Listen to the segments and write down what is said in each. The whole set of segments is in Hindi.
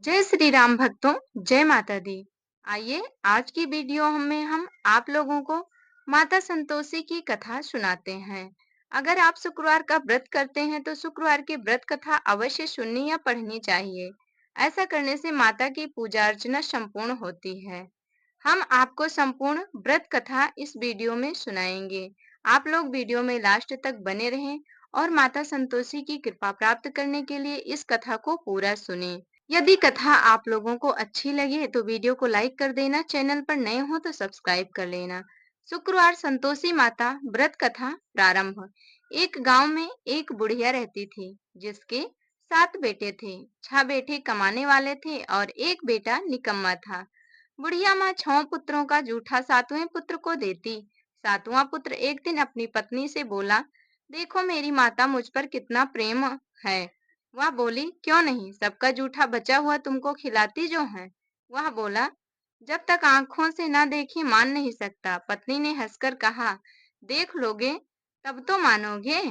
जय श्री राम भक्तों, जय माता दी। आइए आज की वीडियो में हम आप लोगों को माता संतोषी की कथा सुनाते हैं। अगर आप शुक्रवार का व्रत करते हैं तो शुक्रवार की व्रत कथा अवश्य सुननी या पढ़नी चाहिए। ऐसा करने से माता की पूजा अर्चना संपूर्ण होती है। हम आपको संपूर्ण व्रत कथा इस वीडियो में सुनाएंगे। आप लोग वीडियो में लास्ट तक बने रहें और माता संतोषी की कृपा प्राप्त करने के लिए इस कथा को पूरा सुनें। यदि कथा आप लोगों को अच्छी लगे तो वीडियो को लाइक कर देना, चैनल पर नए हो तो सब्सक्राइब कर लेना। शुक्रवार संतोषी माता व्रत कथा प्रारंभ। एक गांव में एक बुढ़िया रहती थी जिसके 7 बेटे थे। 6 बेटे कमाने वाले थे और एक बेटा निकम्मा था। बुढ़िया माँ 6 पुत्रों का जूठा 7वें पुत्र को देती। 7वां पुत्र एक दिन अपनी पत्नी से बोला, देखो मेरी माता मुझ पर कितना प्रेम है। वह बोली, क्यों नहीं, सबका जूठा बचा हुआ तुमको खिलाती जो है। वह बोला, जब तक आंखों से न देखे मान नहीं सकता। पत्नी ने हंसकर कहा, देख लोगे तब तो मानोगे,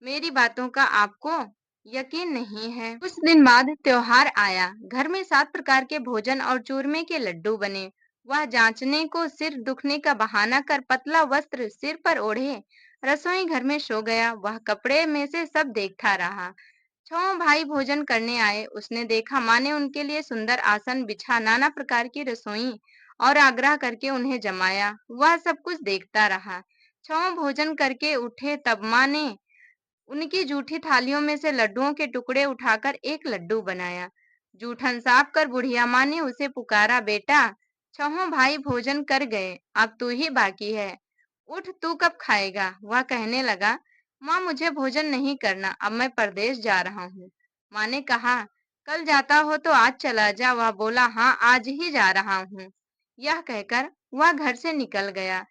मेरी बातों का आपको यकीन नहीं है। कुछ दिन बाद त्योहार आया। घर में 7 प्रकार के भोजन और चूरमे के लड्डू बने। वह जांचने को सिर दुखने का बहाना कर पतला वस्त्र सिर पर ओढ़े रसोई घर में सो गया। वह कपड़े में से सब देखता रहा। 6 भाई भोजन करने आए। उसने देखा माँ ने उनके लिए सुंदर आसन बिछा नाना प्रकार की रसोई और आग्रह करके उन्हें जमाया। वह सब कुछ देखता रहा। 6 भोजन करके उठे तब माँ ने उनकी जूठी थालियों में से लड्डुओं के टुकड़े उठाकर एक लड्डू बनाया। जूठन साफ कर बुढ़िया माँ ने उसे पुकारा, बेटा 6 भाई भोजन कर गए, अब तू ही बाकी है, उठ तू कब खाएगा। वह कहने लगा, माँ मुझे भोजन नहीं करना, अब मैं परदेश जा रहा हूँ। माँ ने कहा, कल जाता हो तो आज चला जा। वह बोला, हाँ आज ही जा रहा हूँ। यह कहकर वह घर से निकल गया।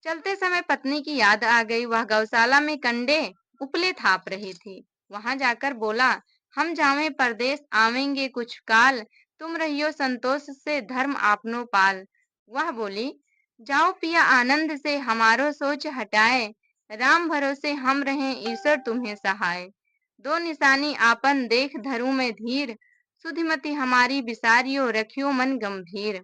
चलते समय पत्नी की याद आ गई। वह गौशाला में कंडे उपले थाप रही थी। वहां जाकर बोला, हम जावे परदेश आवेंगे कुछ काल, तुम रहियो संतोष से धर्म आपनो पाल। वह बोली, जाओ पिया आनंद से हमारो सोच हटाए, राम भरोसे हम रहें ईश्वर तुम्हें सहाय। दो निशानी आपन देख धरू में धीर, सुधिमति हमारी बिसारियो रखियो मन गंभीर।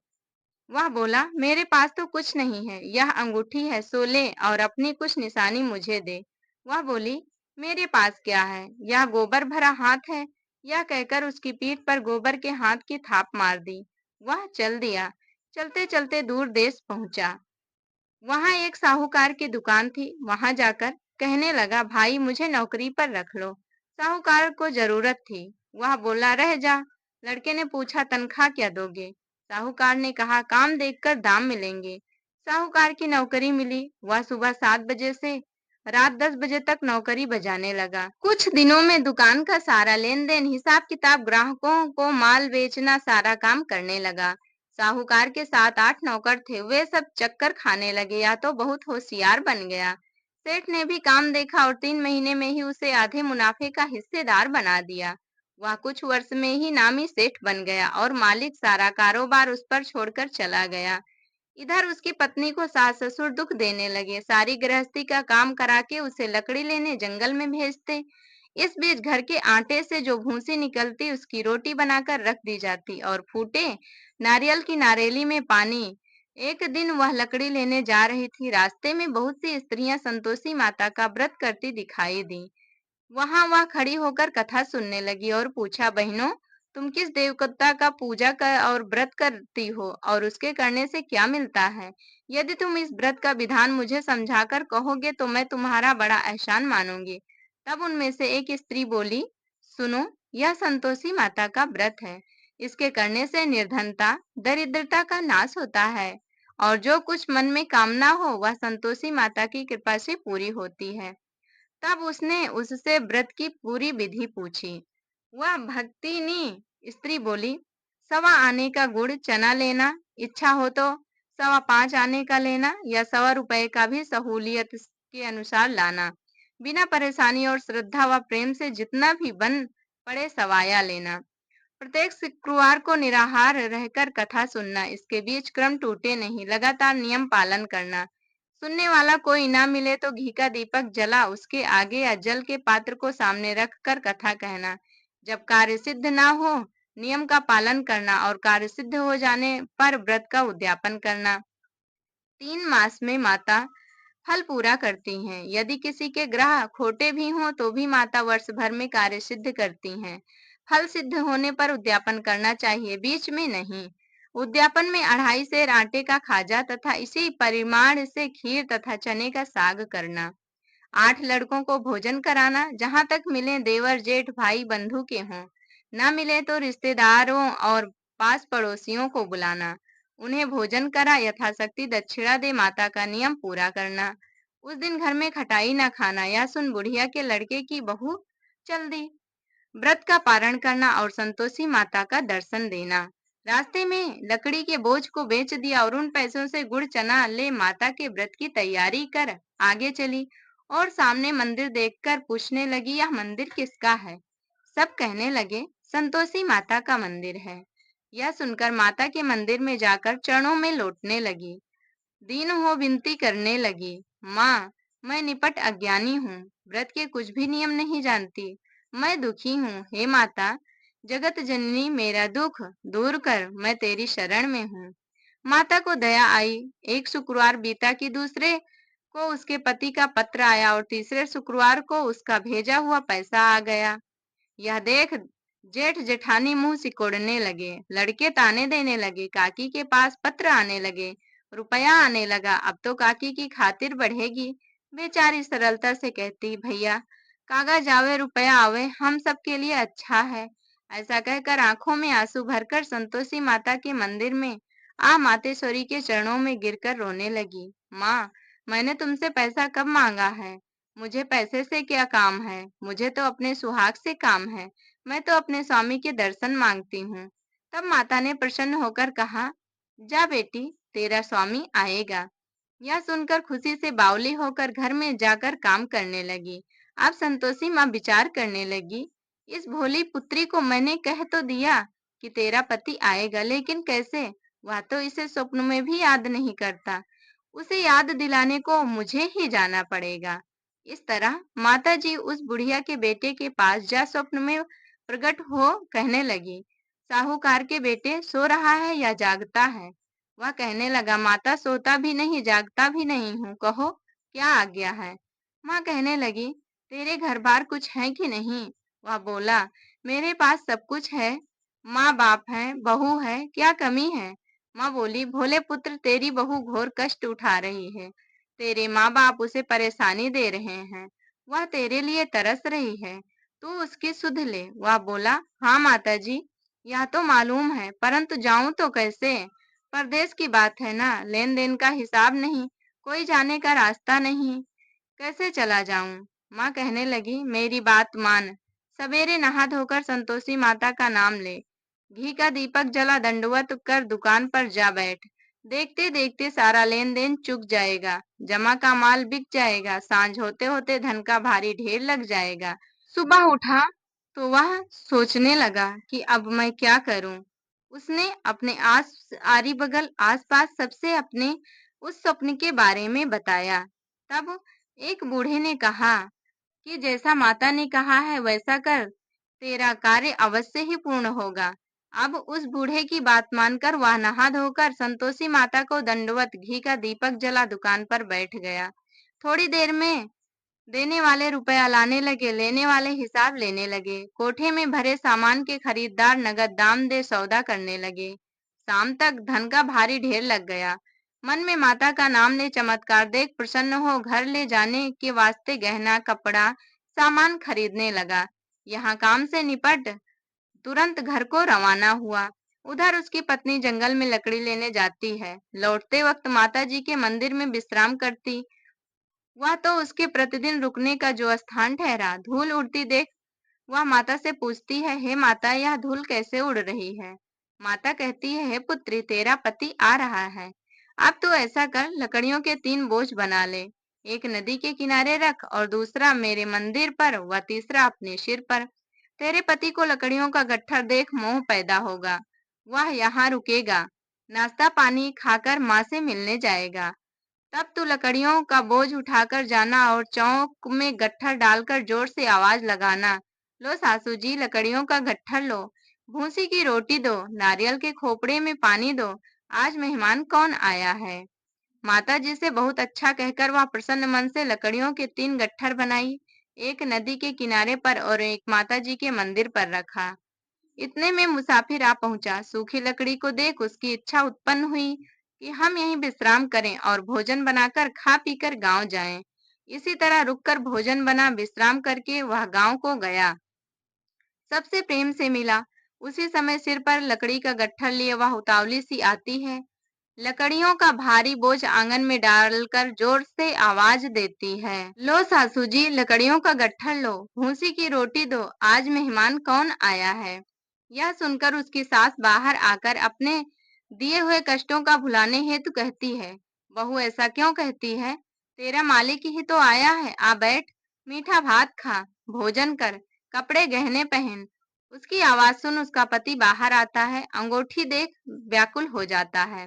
वह बोला, मेरे पास तो कुछ नहीं है, यह अंगूठी है, सो ले और अपनी कुछ निशानी मुझे दे। वह बोली, मेरे पास क्या है, यह गोबर भरा हाथ है। यह कहकर उसकी पीठ पर गोबर के हाथ की थाप मार दी। वह चल दिया। चलते चलते दूर देश पहुंचा। वहां एक साहूकार की दुकान थी। वहां जाकर कहने लगा, भाई मुझे नौकरी पर रख लो। साहूकार को जरूरत थी। वह बोला, रह जा। लड़के ने पूछा, तनख्वाह क्या दोगे। साहूकार ने कहा, काम देखकर दाम मिलेंगे। साहूकार की नौकरी मिली। वह सुबह 7 बजे से रात 10 बजे तक नौकरी बजाने लगा। कुछ दिनों में दुकान का सारा लेन देन, हिसाब किताब, ग्राहकों को माल बेचना, सारा काम करने लगा। साहूकार के 7-8 नौकर थे। वे सब चक्कर खाने लगे, या तो बहुत होशियार बन गया। सेठ ने भी काम देखा और 3 महीने में ही उसे आधे मुनाफे का हिस्सेदार बना दिया। वह कुछ वर्ष में ही नामी सेठ बन गया और मालिक सारा कारोबार उस पर छोड़कर चला गया। इधर उसकी पत्नी को सास ससुर दुख देने लगे। सारी गृहस्थी का काम करा के उसे लकड़ी लेने जंगल में भेजते। इस बीच घर के आटे से जो भूसी निकलती उसकी रोटी बनाकर रख दी जाती और फूटे नारियल की नारेली में पानी। एक दिन वह लकड़ी लेने जा रही थी। रास्ते में बहुत सी स्त्रियां संतोषी माता का व्रत करती दिखाई दी। वहां वह खड़ी होकर कथा सुनने लगी और पूछा, बहनों तुम किस देवता का पूजा कर और व्रत करती हो और उसके करने से क्या मिलता है। यदि तुम इस व्रत का विधान मुझे समझाकर कहोगे तो मैं तुम्हारा बड़ा एहसान मानूंगी। तब उनमें से एक स्त्री बोली, सुनो, यह संतोषी माता का व्रत है। इसके करने से निर्धनता दरिद्रता का नाश होता है और जो कुछ मन में कामना हो वह संतोषी माता की कृपा से पूरी होती है। तब उसने उससे व्रत की पूरी विधि पूछी। वह भक्तिनी स्त्री बोली, 1.25 आने का गुड़ चना लेना, इच्छा हो तो 5.25 आने का लेना या 1.25 रुपए का भी सहूलियत के अनुसार लाना। बिना परेशानी और श्रद्धा व प्रेम से जितना भी बन पड़े सवाया लेना। प्रत्येक शुक्रवार को निराहार रहकर कथा सुनना, इसके बीच क्रम टूटे नहीं, लगातार नियम पालन करना। सुनने वाला कोई ना मिले तो घी का दीपक जला उसके आगे या जल के पात्र को सामने रख कर कथा कहना। जब कार्य सिद्ध ना हो नियम का पालन करना और कार्य सिद्ध हो जाने पर व्रत का उद्यापन करना। 3 मास में माता फल पूरा करती हैं। यदि किसी के ग्रह खोटे भी हों तो भी माता वर्ष भर में कार्य सिद्ध करती हैं। फल सिद्ध होने पर उद्यापन करना चाहिए, बीच में नहीं। उद्यापन में 2.5 सेर आटे का खाजा तथा इसी परिमाण से खीर तथा चने का साग करना। 8 लड़कों को भोजन कराना, जहाँ तक मिले देवर जेठ भाई बंधु के हों, न मिले तो रिश्तेदारों और पास पड़ोसियों को बुलाना। उन्हें भोजन करा यथाशक्ति दक्षिणा दे माता का नियम पूरा करना। उस दिन घर में खटाई न खाना। या सुन बुढ़िया के लड़के की बहू चल दी। व्रत का पारण करना और संतोषी माता का दर्शन देना। रास्ते में लकड़ी के बोझ को बेच दिया और उन पैसों से गुड़ चना ले माता के व्रत की तैयारी कर आगे चली और सामने मंदिर देखकर पूछने लगी, यह मंदिर किसका है? सब कहने लगे, संतोषी माता का मंदिर है। यह सुनकर माता के मंदिर में जाकर चरणों में लौटने लगी। दीन हो विनती करने लगी, माँ, मैं निपट अज्ञानी हूँ, व्रत के कुछ भी नियम नहीं जानती, मैं दुखी हूँ। हे माता जगत जननी, मेरा दुख दूर कर, मैं तेरी शरण में हूँ। माता को दया आई। एक शुक्रवार बीता कि दूसरे को उसके पति का पत्र आया और तीसरे शुक्रवार को उसका भेजा हुआ पैसा आ गया। यह देख जेठ जेठानी मुंह सिकोड़ने लगे। लड़के ताने देने लगे। काकी के पास पत्र आने लगे, रुपया आने लगा। अब तो काकी की खातिर बढ़ेगी। बेचारी सरलता से कहती, भैया कागज आवे रुपया आवे, हम सब के लिए अच्छा है। ऐसा कहकर आंखों में आंसू भरकर संतोषी माता के मंदिर में मातेश्वरी के चरणों में गिरकर रोने लगी। माँ, मैंने तुमसे पैसा कब मांगा है? मुझे पैसे से क्या काम है? मुझे तो अपने सुहाग से काम है। मैं तो अपने स्वामी के दर्शन मांगती हूँ। तब माता ने प्रसन्न होकर कहा, जा बेटी, तेरा स्वामी आएगा। यह सुनकर खुशी से बावली होकर घर में जाकर काम करने लगी। अब संतोषी माँ विचार करने लगी, इस भोली पुत्री को मैंने कह तो दिया कि तेरा पति आएगा, लेकिन कैसे? वह तो इसे स्वप्न में भी याद नहीं करता। उसे याद दिलाने को मुझे ही जाना पड़ेगा। इस तरह माता जी उस बुढ़िया के बेटे के पास जा स्वप्न में प्रकट हो कहने लगी, साहूकार के बेटे सो रहा है या जागता है? वह कहने लगा, माता सोता भी नहीं जागता भी नहीं हूँ, कहो क्या आज्ञा है? माँ कहने लगी, तेरे घर बार कुछ है कि नहीं? वह बोला, मेरे पास सब कुछ है, माँ बाप है, बहू है, क्या कमी है? माँ बोली, भोले पुत्र, तेरी बहू घोर कष्ट उठा रही है। तेरे माँ बाप उसे परेशानी दे रहे हैं। वह तेरे लिए तरस रही है, तू उसकी सुध ले। वह बोला, हाँ माता जी, यह तो मालूम है, परंतु जाऊं तो कैसे? परदेश की बात है ना, लेन देन का हिसाब नहीं, कोई जाने का रास्ता नहीं, कैसे चला जाऊं? माँ कहने लगी, मेरी बात मान, सवेरे नहा धोकर संतोषी माता का नाम ले, घी का दीपक जला दंडवत कर दुकान पर जा बैठ। देखते देखते सारा लेन देन चुक जाएगा, जमा का माल बिक जाएगा, सांझ होते होते धन का भारी ढेर लग जाएगा। सुबह उठा तो वह सोचने लगा कि अब मैं क्या करूं। उसने अपने आरी बगल आसपास सबसे अपने उस स्वप्न के बारे में बताया। तब एक बूढ़े ने कहा कि जैसा माता ने कहा है वैसा कर, तेरा कार्य अवश्य ही पूर्ण होगा। अब उस बूढ़े की बात मानकर वह नहा धोकर संतोषी माता को दंडवत घी का दीपक जला दुकान पर बैठ गया। थोड़ी देर में देने वाले रुपया लाने लगे, लेने वाले हिसाब लेने लगे। कोठे में भरे सामान के खरीदार नगद दाम दे सौदा करने लगे। शाम तक धन का भारी ढेर लग गया। मन में माता का नाम ले चमत्कार देख प्रसन्न हो घर ले जाने के वास्ते गहना कपड़ा सामान खरीदने लगा। यहाँ काम से निपट तुरंत घर को रवाना हुआ। उधर उसकी पत्नी जंगल में लकड़ी लेने जाती है। लौटते वक्त माता जी के मंदिर में विश्राम करती। वह तो उसके प्रतिदिन रुकने का जो स्थान ठहरा। धूल उड़ती देख वह माता से पूछती है, हे माता, यह धूल कैसे उड़ रही है? माता कहती है, हे पुत्री, तेरा पति आ रहा है। अब तू ऐसा कर, लकड़ियों के 3 बोझ बना ले, एक नदी के किनारे रख और दूसरा मेरे मंदिर पर व तीसरा अपने सिर पर। तेरे पति को लकड़ियों का गट्ठर देख मोह पैदा होगा, वह यहाँ रुकेगा, नाश्ता पानी खाकर माँ से मिलने जाएगा। तब तू लकड़ियों का बोझ उठाकर जाना और चौक में गट्ठर डालकर जोर से आवाज लगाना, लो सासू जी, लकड़ियों का गट्ठर लो। भूसी की रोटी दो, नारियल के खोपड़े में पानी दो, आज मेहमान कौन आया है। माता जी से बहुत अच्छा कहकर वह प्रसन्न मन से लकड़ियों के 3 गट्ठर बनाई, एक नदी के किनारे पर और एक माता जी के मंदिर पर रखा। इतने में मुसाफिर आ पहुंचा। सूखी लकड़ी को देख उसकी इच्छा उत्पन्न हुई कि हम यहीं विश्राम करें और भोजन बनाकर खा पीकर गांव जाएं। इसी तरह रुककर भोजन बना, विश्राम करके वह गांव को गया। सबसे प्रेम से मिला। उसी समय सिर पर लकड़ी का गट्ठर लिए वह उतावली सी आती है। लकड़ियों का भारी बोझ आंगन में डालकर जोर से आवाज देती है, लो सासू जी, लकड़ियों का गट्ठर लो, भूसी की रोटी दो, आज मेहमान कौन आया है। यह सुनकर उसकी सास बाहर आकर अपने दिए हुए कष्टों का भुलाने हेतु कहती है, बहू ऐसा क्यों कहती है, तेरा मालिक ही तो आया है, आ बैठ, मीठा भात खा, भोजन कर, कपड़े गहने पहन। उसकी आवाज सुन उसका पति बाहर आता है, अंगूठी देख व्याकुल हो जाता है।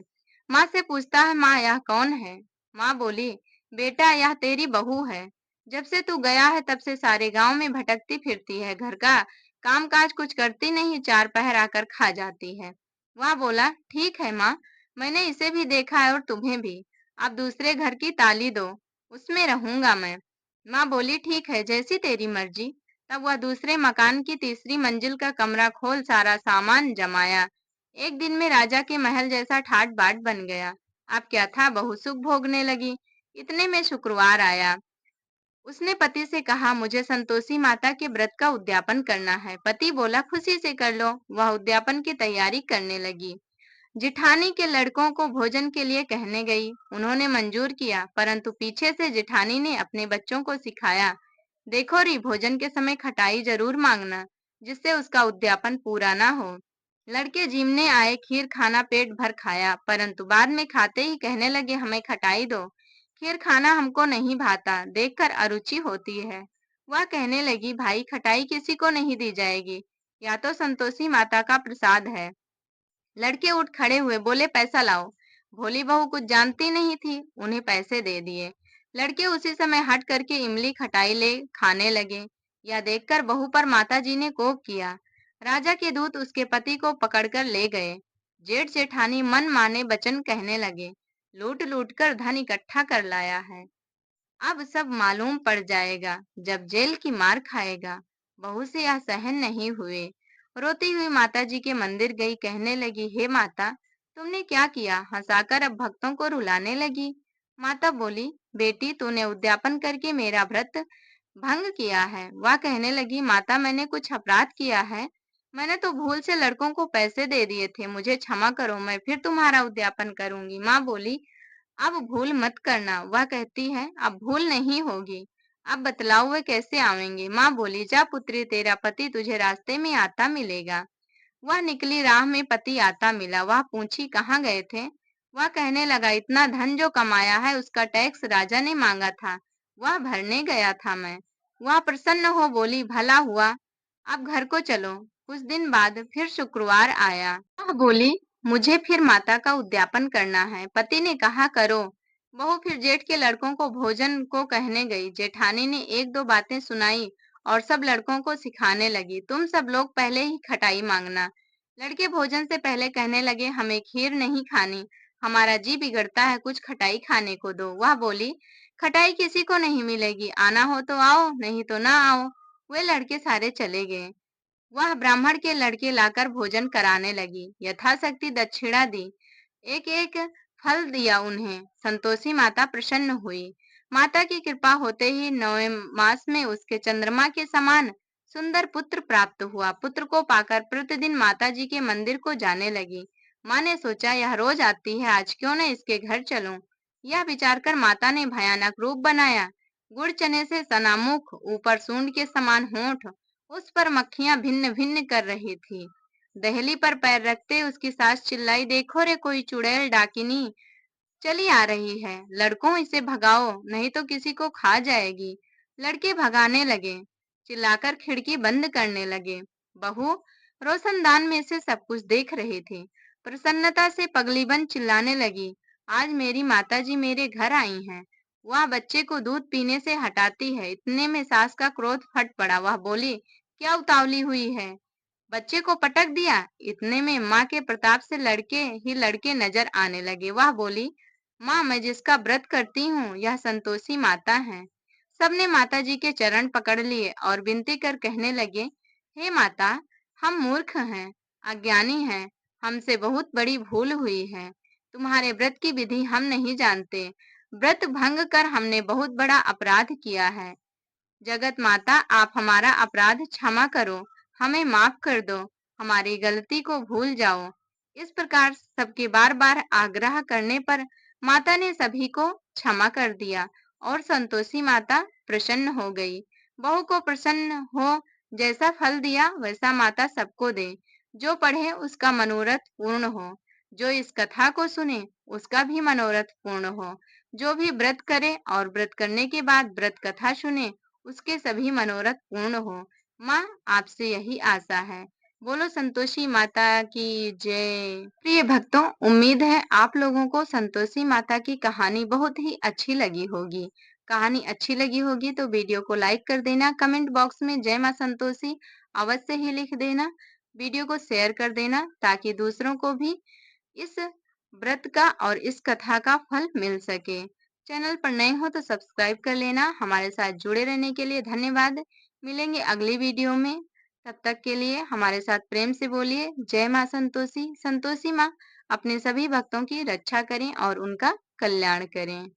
माँ से पूछता है, माँ यह कौन है। माँ बोली, बेटा यह तेरी बहू है। जब से तू गया है तब से सारे गांव में भटकती फिरती है, घर का काम काज कुछ करती नहीं, चार पहर आकर खा जाती है। वह बोला, ठीक है माँ, मैंने इसे भी देखा है और तुम्हें भी। अब दूसरे घर की ताली दो, उसमें रहूंगा मैं। माँ बोली, ठीक है, जैसी तेरी मर्जी। तब वह दूसरे मकान की तीसरी मंजिल का कमरा खोल सारा सामान जमाया। एक दिन में राजा के महल जैसा ठाट बाट बन गया। अब क्या था, बहू सुख भोगने लगी। इतने में शुक्रवार आया। उसने पति से कहा, मुझे संतोषी माता के व्रत का उद्यापन करना है। पति बोला, खुशी से कर लो। वह उद्यापन की तैयारी करने लगी। जिठानी के लड़कों को भोजन के लिए कहने गई। उन्होंने मंजूर किया, परंतु पीछे से जिठानी ने अपने बच्चों को सिखाया, देखो री, भोजन के समय खटाई जरूर मांगना, जिससे उसका उद्यापन पूरा ना हो। लड़के जिमने आए, खीर खाना पेट भर खाया, परंतु बाद में खाते ही कहने लगे, हमें खटाई दो, खीर खाना हमको नहीं भाता, देखकर अरुचि होती है। वह कहने लगी, भाई खटाई किसी को नहीं दी जाएगी, या तो संतोषी माता का प्रसाद है। लड़के उठ खड़े हुए, बोले, पैसा लाओ। भोली बहू कुछ जानती नहीं थी, उन्हें पैसे दे दिए। लड़के उसी समय हट करके इमली खटाई ले खाने लगे। यह देखकर बहू पर माताजी ने कोप किया। राजा के दूत उसके पति को पकड़कर ले गए। जेठ जेठानी मन माने वचन कहने लगे, लूट लूट कर धन इकट्ठा कर लाया है, अब सब मालूम पड़ जाएगा, जब जेल की मार खाएगा। बहू से यह सहन नहीं हुए। रोती हुई माता जी के मंदिर गई, कहने लगी, हे माता, तुमने क्या किया, हंसाकर अब भक्तों को रुलाने लगी। माता बोली, बेटी, तूने उद्यापन करके मेरा व्रत भंग किया है। वह कहने लगी, माता, मैंने कुछ अपराध किया है, मैंने तो भूल से लड़कों को पैसे दे दिए थे, मुझे क्षमा करो, मैं फिर तुम्हारा उद्यापन करूंगी। माँ बोली, अब भूल मत करना। वह कहती है, अब भूल नहीं होगी, अब बतलाओ वे कैसे आवेंगे। माँ बोली, जा पुत्री, तेरा पति तुझे रास्ते में आता मिलेगा। वह निकली, राह में पति आता मिला। वह पूछी, कहाँ गए थे। वह कहने लगा, इतना धन जो कमाया है उसका टैक्स राजा ने मांगा था, वह भरने गया था मैं। वह प्रसन्न हो बोली, भला हुआ, अब घर को चलो। कुछ दिन बाद फिर शुक्रवार आया। वह बोली, मुझे फिर माता का उद्यापन करना है। पति ने कहा, करो। बहू फिर जेठ के लड़कों को भोजन को कहने गई। जेठानी ने एक दो बातें सुनाई और सब लड़कों को सिखाने लगी, तुम सब लोग पहले ही खटाई मांगना। लड़के भोजन से पहले कहने लगे, हमें खीर नहीं खानी, हमारा जी बिगड़ता है, कुछ खटाई खाने को दो। वह बोली, खटाई किसी को नहीं मिलेगी, आना हो तो आओ, नहीं तो ना आओ। वे लड़के सारे चले गए। वह ब्राह्मण के लड़के लाकर भोजन कराने लगी, यथाशक्ति दक्षिणा दी, एक एक फल दिया उन्हें। संतोषी माता प्रसन्न हुई। माता की कृपा होते ही 9वें मास में उसके चंद्रमा के समान सुंदर पुत्र प्राप्त हुआ। पुत्र को पाकर प्रतिदिन माता जी के मंदिर को जाने लगी। माँ ने सोचा, यह रोज आती है, आज क्यों न इसके घर चलूं। यह विचार कर माता ने भयानक रूप बनाया। गुड़ चने से सनामुख, ऊपर सूंड के समान होंठ, उस पर मक्खियां भिन्न भिन्न कर रही थी। दहली पर पैर रखते उसकी सास चिल्लाई, देखो रे, कोई चुड़ैल डाकिनी चली आ रही है, लड़कों इसे भगाओ, नहीं तो किसी को खा जाएगी। लड़के भगाने लगे, चिल्लाकर खिड़की बंद करने लगे। बहू रोशनदान में से सब कुछ देख रही थी। प्रसन्नता से पगलीबन चिल्लाने लगी, आज मेरी माताजी मेरे घर आई हैं। वह बच्चे को दूध पीने से हटाती है। इतने में सास का क्रोध फट पड़ा। वह बोली, क्या उतावली हुई है, बच्चे को पटक दिया। इतने में माँ के प्रताप से लड़के नजर आने लगे। वह बोली, माँ, मैं जिसका व्रत करती हूँ यह संतोषी माता है। सबने माता जी के चरण पकड़ लिए और विनती कर कहने लगे, हे माता, हम मूर्ख हैं, अज्ञानी हैं, हमसे बहुत बड़ी भूल हुई है। तुम्हारे व्रत की विधि हम नहीं जानते। व्रत भंग कर हमने बहुत बड़ा अपराध किया है। जगत माता, आप हमारा अपराध क्षमा करो, हमें माफ कर दो, हमारी गलती को भूल जाओ। इस प्रकार सबके बार बार आग्रह करने पर माता ने सभी को क्षमा कर दिया और संतोषी माता प्रसन्न हो गई। बहू को प्रसन्न हो, जैसा फल दिया वैसा माता सबको दे। जो पढ़े उसका मनोरथ पूर्ण हो, जो इस कथा को सुने उसका भी मनोरथ पूर्ण हो, जो भी व्रत करे और व्रत करने के बाद व्रत कथा सुने उसके सभी मनोरथ पूर्ण हो। माँ, आपसे यही आशा है। बोलो संतोषी माता की जय। प्रिय भक्तों, उम्मीद है आप लोगों को संतोषी माता की कहानी बहुत ही अच्छी लगी होगी। कहानी अच्छी लगी होगी तो वीडियो को लाइक कर देना, कमेंट बॉक्स में जय माँ संतोषी अवश्य ही लिख देना, वीडियो को शेयर कर देना ताकि दूसरों को भी इस व्रत का और इस कथा का फल मिल सके। चैनल पर नए हो तो सब्सक्राइब कर लेना। हमारे साथ जुड़े रहने के लिए धन्यवाद। मिलेंगे अगली वीडियो में। तब तक के लिए हमारे साथ प्रेम से बोलिए जय माँ संतोषी। संतोषी माँ अपने सभी भक्तों की रक्षा करें और उनका कल्याण करें।